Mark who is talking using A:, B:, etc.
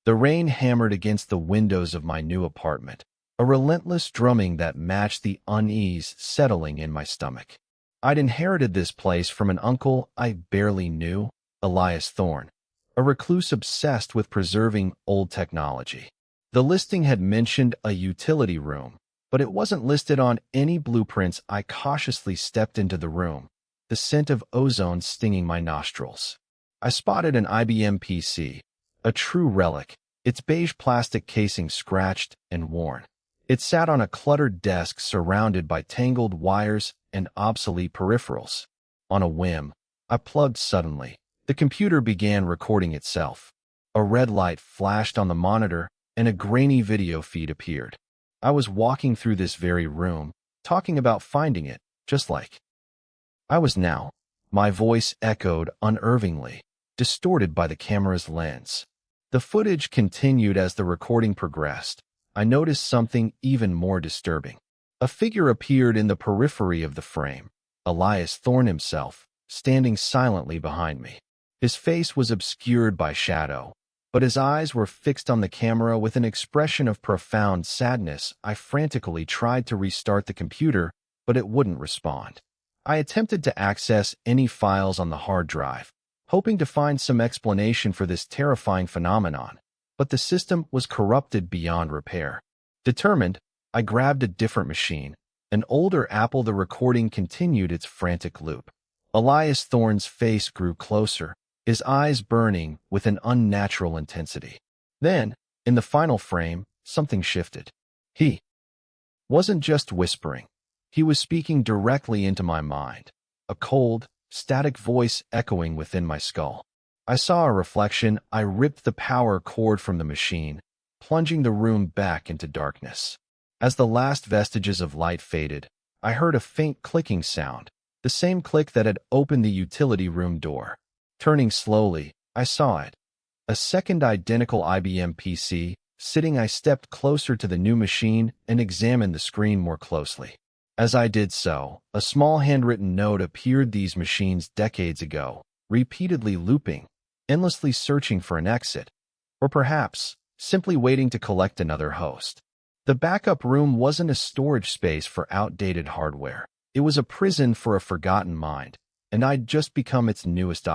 A: The rain hammered against the windows of my new apartment, a relentless drumming that matched the unease settling in my stomach. I'd inherited this place from an uncle I barely knew, Elias Thorne, a recluse obsessed with preserving old technology. The listing had mentioned a utility room, but it wasn't listed on any blueprints. I cautiously stepped into the room, the scent of ozone stinging my nostrils. I spotted an IBM PC, a true relic, its beige plastic casing scratched and worn. It sat on a cluttered desk surrounded by tangled wires and obsolete peripherals. On a whim, I plugged suddenly. The computer began recording itself. A red light flashed on the monitor, and a grainy video feed appeared. I was walking through this very room, talking about finding it, just like I was now. My voice echoed unervingly, distorted by the camera's lens. The footage continued as the recording progressed. I noticed something even more disturbing. A figure appeared in the periphery of the frame, Elias Thorne himself, standing silently behind me. His face was obscured by shadow, but his eyes were fixed on the camera with an expression of profound sadness. I frantically tried to restart the computer, but it wouldn't respond. I attempted to access any files on the hard drive, hoping to find some explanation for this terrifying phenomenon, but the system was corrupted beyond repair. Determined, I grabbed a different machine, an older Apple. The recording continued its frantic loop. Elias Thorne's face grew closer, his eyes burning with an unnatural intensity. Then, in the final frame, something shifted. He wasn't just whispering. He was speaking directly into my mind, a cold, static voice echoing within my skull. I saw a reflection. I ripped the power cord from the machine, plunging the room back into darkness. As the last vestiges of light faded, I heard a faint clicking sound, the same click that had opened the utility room door. Turning slowly, I saw it. A second identical IBM PC, sitting. I stepped closer to the new machine and examined the screen more closely. As I did so, a small handwritten note appeared. These machines decades ago, repeatedly looping, endlessly searching for an exit, or perhaps simply waiting to collect another host. The backup room wasn't a storage space for outdated hardware. It was a prison for a forgotten mind, and I'd just become its newest occupant.